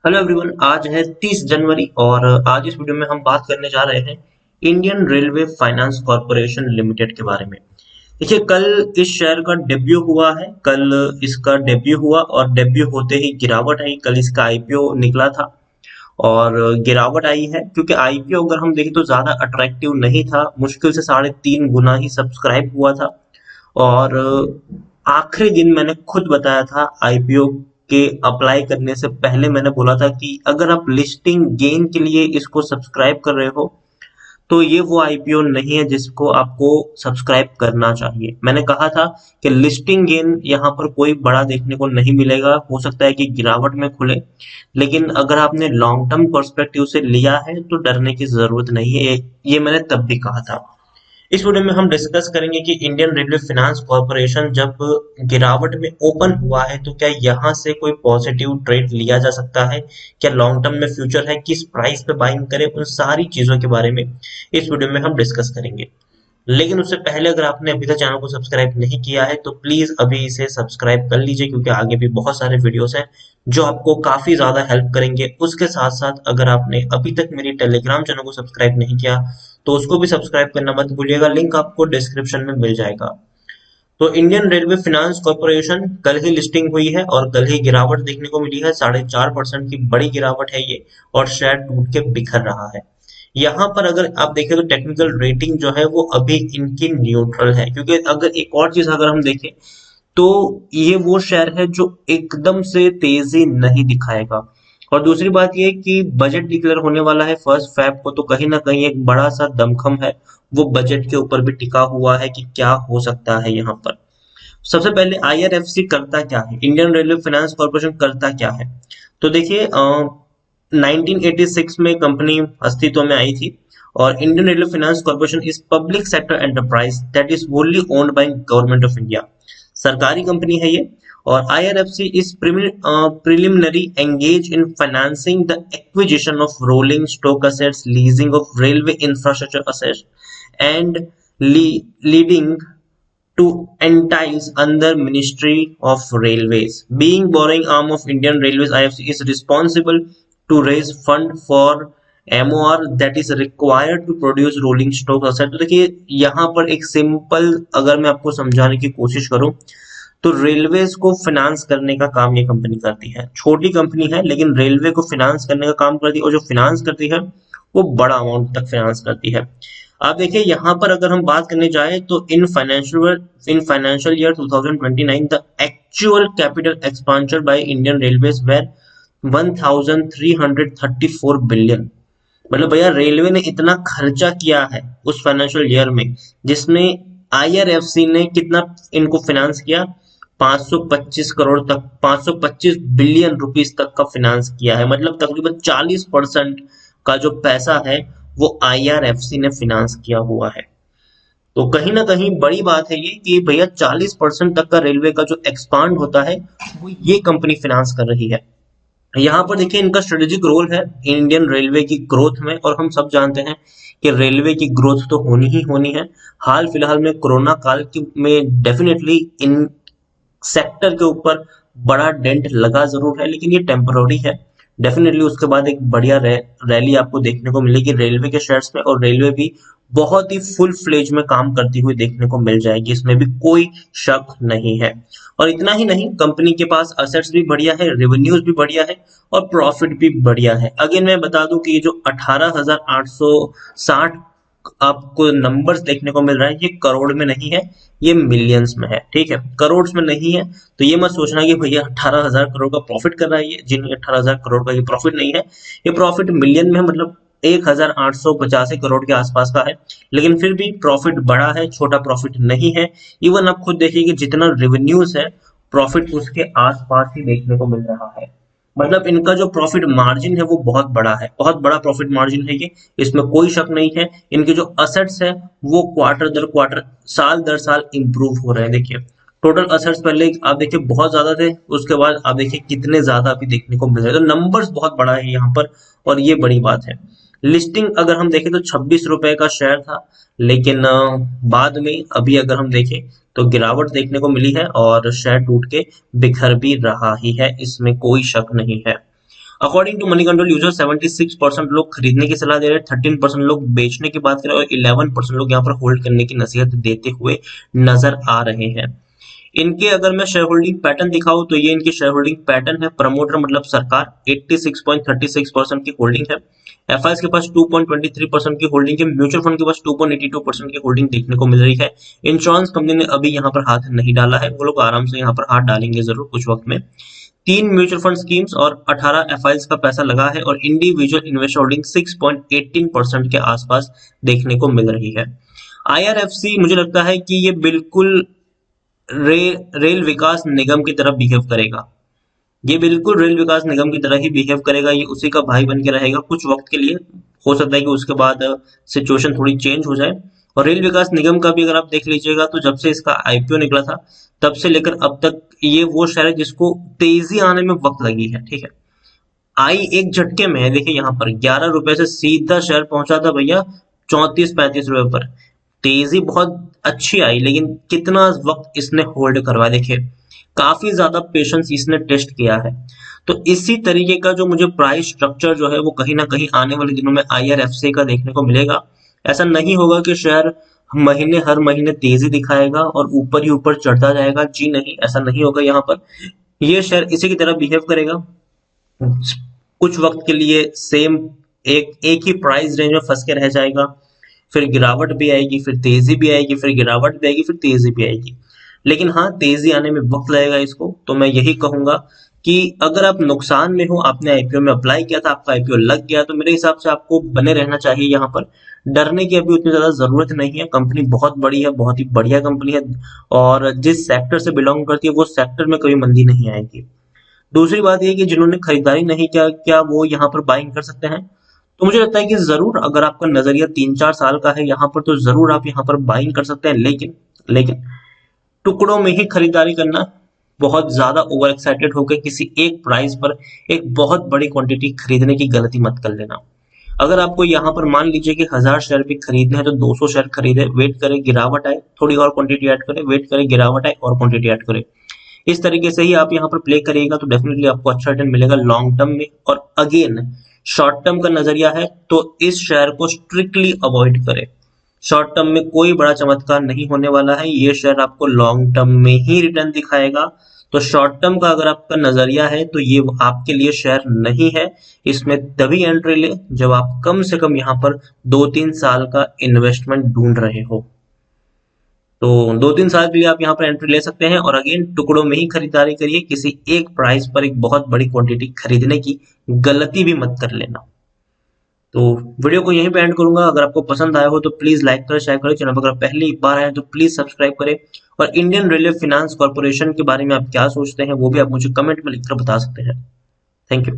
Hello everyone. आज है 30 जनवरी और आज इस वीडियो में हम बात करने जा रहे हैं Indian railway finance corporation limited के बारे में। देखिए, कल इस शेयर का डेब्यू हुआ है। कल इसका डेब्यू हुआ और डेब्यू होते ही गिरावट आई। कल इसका आईपीओ निकला था और गिरावट आई है क्योंकि आईपीओ अगर हम देखें तो ज्यादा अट्रैक्टिव नहीं था। मुश्किल से 3.5 गुना ही सब्सक्राइब हुआ था। और आखिरी दिन मैंने खुद बताया था, आईपीओ के अप्लाई करने से पहले मैंने बोला था कि अगर आप लिस्टिंग गेन के लिए इसको सब्सक्राइब कर रहे हो तो ये वो आईपीओ नहीं है जिसको आपको सब्सक्राइब करना चाहिए। मैंने कहा था कि लिस्टिंग गेन यहाँ पर कोई बड़ा देखने को नहीं मिलेगा, हो सकता है कि गिरावट में खुले, लेकिन अगर आपने लॉन्ग टर्म पर्सपेक्टिव से लिया है तो डरने की जरूरत नहीं है। ये मैंने तब भी कहा था। इस वीडियो में हम डिस्कस करेंगे कि इंडियन रेलवे फाइनेंस कॉर्पोरेशन जब गिरावट में ओपन हुआ है तो क्या यहाँ से कोई पॉजिटिव ट्रेड लिया जा सकता है, क्या लॉन्ग टर्म में फ्यूचर है, किस प्राइस पे बाइंग करें, उन सारी चीजों के बारे में इस वीडियो में हम डिस्कस करेंगे। लेकिन उससे पहले अगर आपने अभी तक चैनल को सब्सक्राइब नहीं किया है तो प्लीज अभी इसे सब्सक्राइब कर लीजिए, क्योंकि आगे भी बहुत सारे वीडियोस हैं जो आपको काफी ज्यादा हेल्प करेंगे। उसके साथ साथ अगर आपने अभी तक मेरी टेलीग्राम चैनल को सब्सक्राइब नहीं किया तो उसको भी सब्सक्राइब करना मत भूलिएगा, लिंक आपको डिस्क्रिप्शन में मिल जाएगा। तो इंडियन रेलवे फाइनेंस कॉर्पोरेशन कल ही लिस्टिंग हुई है और कल ही गिरावट देखने को मिली है। 4.5% की बड़ी गिरावट है ये, और शेयर टूट के बिखर रहा है। यहाँ पर अगर आप देखें तो टेक्निकल रेटिंग जो है वो अभी इनकी न्यूट्रल है, क्योंकि अगर एक और चीज अगर हम देखें तो ये वो शेयर है जो एकदम से तेजी नहीं दिखाएगा। और दूसरी बात ये कि बजट डिक्लेयर होने वाला है 1 फरवरी को, तो कहीं ना कहीं एक बड़ा सा दमखम है वो बजट के ऊपर भी टिका हुआ है कि क्या हो सकता है यहाँ पर। सबसे पहले आईआरएफसी करता क्या है, इंडियन रेलवे फाइनेंस कॉर्पोरेशन करता क्या है। तो देखिए, 1986 में कंपनी अस्तित्व में आई थी और Indian railway finance corporation is public sector enterprise that is wholly owned by government of India. सरकारी कंपनी है ये। और IRFC is preliminary engage in financing the acquisition of rolling stock assets, leasing of railway infrastructure assets, and leading to entities under Ministry of Railways. Being borrowing arm of Indian Railways, IFC is responsible to raise fund for MOR that is required to produce rolling stock asset। तो देखिए, यहाँ पर एक simple अगर मैं आपको समझाने की कोशिश करूं तो रेलवेज को फाइनेंस करने का काम ये कंपनी करती है। छोटी कंपनी है लेकिन रेलवे को फाइनेंस करने का काम करती है, और जो फाइनेंस करती है वो बड़ा अमाउंट तक फाइनेंस करती है। आप देखिए, यहाँ पर अगर हम बात करने जाए तो in financial year 2029 the actual capital expenditure by Indian Railways were 1334 billion. मतलब भैया, रेलवे ने इतना खर्चा किया है उस फाइनेंशियल ईयर में जिसमें आईआरएफसी ने कितना इनको फाइनेंस किया, 525 करोड़ तक, 525 बिलियन रुपीस तक का फाइनेंस किया है। मतलब तकरीबन 40% का जो पैसा है वो आईआरएफसी ने फाइनेंस किया हुआ है। तो कहीं ना कहीं बड़ी बात है ये कि भैया 40% तक का रेलवे का जो एक्सपांड होता है वो ये कंपनी फाइनेंस कर रही है। यहाँ पर देखिए, इनका स्ट्रेटेजिक रोल है इंडियन रेलवे की ग्रोथ में, और हम सब जानते हैं कि रेलवे की ग्रोथ तो होनी ही होनी है। हाल फिलहाल में कोरोना काल में डेफिनेटली इन सेक्टर के ऊपर बड़ा डेंट लगा जरूर है, लेकिन ये टेम्पररी है। डेफिनेटली उसके बाद एक बढ़िया रैली आपको देखने को मिलेगी रेलवे के शेयर्स में, और रेलवे भी बहुत ही फुल फ्लेज में काम करती हुई देखने को मिल जाएगी, इसमें भी कोई शक नहीं है। और इतना ही नहीं, कंपनी के पास असेट्स भी बढ़िया है, रेवेन्यूज भी बढ़िया है और प्रॉफिट भी बढ़िया है। अगेन मैं बता दूं कि ये जो 18,860 आपको नंबर्स देखने को मिल रहा है ये करोड़ में नहीं है, ये मिलियंस में है। ठीक है, करोड़ में नहीं है। तो ये मत सोचना कि भैया 18,000 करोड़ का प्रॉफिट कर रहा है ये, जिन 18,000 करोड़ का ये प्रॉफिट नहीं है, ये प्रॉफिट मिलियन में है, मतलब 1,885 करोड़ के आसपास का है। लेकिन फिर भी प्रॉफिट बड़ा है, छोटा प्रॉफिट नहीं है। इवन आप खुद देखिए कि जितना रेवेन्यूज है प्रॉफिट उसके आसपास ही देखने को मिल रहा है। मतलब इनका जो प्रॉफिट मार्जिन है वो बहुत बड़ा है, बहुत बड़ा प्रॉफिट मार्जिन है ये, इसमें कोई शक नहीं है। इनके जो असेट्स है वो क्वार्टर दर क्वार्टर, साल दर साल इंप्रूव हो रहे हैं। देखिए, टोटल असेट्स पहले आप देखिए बहुत ज्यादा थे, उसके बाद आप देखिए कितने ज्यादा अभी देखने को मिल रहे हैं। तो नंबर्स बहुत बड़ा है यहाँ पर, और ये बड़ी बात है। लिस्टिंग अगर हम देखें तो 26 रुपए का शेयर था, लेकिन बाद में अभी अगर हम देखें तो गिरावट देखने को मिली है और शेयर टूट के बिखर भी रहा ही है, इसमें कोई शक नहीं है। According to Moneycontrol user 76% लोग खरीदने की सलाह दे रहे हैं, 13% लोग बेचने की बात कर रहे हैं और 11% लोग यहाँ पर होल्ड करने की नसीहत देते हुए नजर आ रहे हैं। इनके अगर मैं शेयर होल्डिंग पैटर्न दिखाऊं तो ये इनकी शेयर होल्डिंग पैटर्न है। प्रमोटर मतलब सरकार 86.36% की होल्डिंग है। एफआईएस के पास 2.23% की होल्डिंग है। म्यूचुअल फंड के पास 2.82% की होल्डिंग देखने को मिल रही है। इंश्योरेंस कंपनी ने अभी यहाँ पर हाथ नहीं डाला है, वो लोग आराम से यहाँ पर हाथ डालेंगे जरूर कुछ वक्त में। 3 म्यूचुअल फंड स्कीम्स और 18 एफआईएस का पैसा लगा है और इंडिविजुअल इन्वेस्टर होल्डिंग 6.18% के आसपास देखने को मिल रही है। आईआरएफसी मुझे लगता है कि ये बिल्कुल रेल विकास निगम की तरह बिहेव करेगा। ये बिल्कुल रेल विकास निगम की तरह ही बिहेव करेगा। ये उसी का भाई बन के रहेगा कुछ वक्त के लिए। हो सकता है कि उसके बाद सिचुएशन थोड़ी चेंज हो जाए। और रेल विकास निगम का भी अगर आप देख लीजिएगा तो जब से इसका आईपीओ निकला था तब से लेकर अब तक ये वो शेयर है जिसको तेजी आने में वक्त लगी है। ठीक है, आई एक झटके में है। देखिए यहाँ पर 11 रुपए से सीधा शेयर पहुंचा था भैया 34-35 रुपए पर। तेजी बहुत अच्छी आई, लेकिन कितना वक्त इसने होल्ड करवा, देखिए काफी ज्यादा पेशेंस इसने टेस्ट किया है। तो इसी तरीके का जो मुझे प्राइस स्ट्रक्चर जो है वो कहीं ना कहीं आने वाले दिनों में आईआरएफसी का देखने को मिलेगा। ऐसा नहीं होगा कि शेयर हर महीने तेजी दिखाएगा और ऊपर ही ऊपर चढ़ता जाएगा, जी नहीं, ऐसा नहीं होगा। यहाँ पर ये शेयर इसी की तरह बिहेव करेगा, कुछ वक्त के लिए सेम एक ही प्राइस रेंज में फंस के रह जाएगा, फिर गिरावट भी आएगी, फिर तेजी भी आएगी, फिर गिरावट भी आएगी, फिर तेजी भी आएगी। लेकिन हाँ, तेजी आने में वक्त लगेगा इसको। तो मैं यही कहूंगा कि अगर आप नुकसान में हो, आपने आईपीओ में अप्लाई किया था, आपका आईपीओ लग गया, तो मेरे हिसाब से आपको बने रहना चाहिए। यहाँ पर डरने की अभी उतनी ज्यादा जरूरत नहीं है। कंपनी बहुत बड़ी है, बहुत ही बढ़िया कंपनी है और जिस सेक्टर से बिलोंग करती है वो सेक्टर में कभी मंदी नहीं आएगी। दूसरी बात ये कि जिन्होंने खरीदारी नहीं किया, क्या वो यहाँ पर बाइंग कर सकते हैं? तो मुझे लगता है कि जरूर, अगर आपका नजरिया 3-4 साल का है यहाँ पर, तो जरूर आप यहाँ पर बाइंग कर सकते हैं। लेकिन लेकिन टुकड़ों में ही खरीदारी करना, बहुत ज्यादा ओवर एक्साइटेड होकर किसी एक प्राइस पर एक बहुत बड़ी क्वांटिटी खरीदने की गलती मत कर लेना। अगर आपको यहाँ पर मान लीजिए कि 1000 शेयर भी खरीदने हैं तो 200 शेयर खरीदे, वेट करें गिरावट आए, थोड़ी और क्वांटिटी ऐड करें, वेट करें गिरावट आए और क्वांटिटी ऐड करें। इस तरीके से ही आप यहाँ पर प्ले करिएगा तो डेफिनेटली आपको अच्छा रिटर्न मिलेगा लॉन्ग टर्म में। और अगेन, शॉर्ट टर्म का नजरिया है तो इस शेयर को स्ट्रिक्टली अवॉइड करें। शॉर्ट टर्म में कोई बड़ा चमत्कार नहीं होने वाला है, ये शेयर आपको लॉन्ग टर्म में ही रिटर्न दिखाएगा। तो शॉर्ट टर्म का अगर आपका नजरिया है तो ये आपके लिए शेयर नहीं है। इसमें तभी एंट्री ले जब आप कम से कम यहाँ पर 2-3 साल का इन्वेस्टमेंट ढूंढ रहे हो। तो 2-3 साल के लिए आप यहाँ पर एंट्री ले सकते हैं। और अगेन, टुकड़ों में ही खरीदारी करिए, किसी एक प्राइस पर एक बहुत बड़ी क्वांटिटी खरीदने की गलती भी मत कर लेना। तो वीडियो को यहीं पे एंड करूंगा। अगर आपको पसंद आया हो तो प्लीज लाइक करें, शेयर करें। चैनल पर अगर पहली बार आए तो प्लीज सब्सक्राइब करें। और इंडियन रेलवे फाइनेंस कॉर्पोरेशन के बारे में आप क्या सोचते हैं वो भी आप मुझे कमेंट में लिखकर बता सकते हैं। Thank you.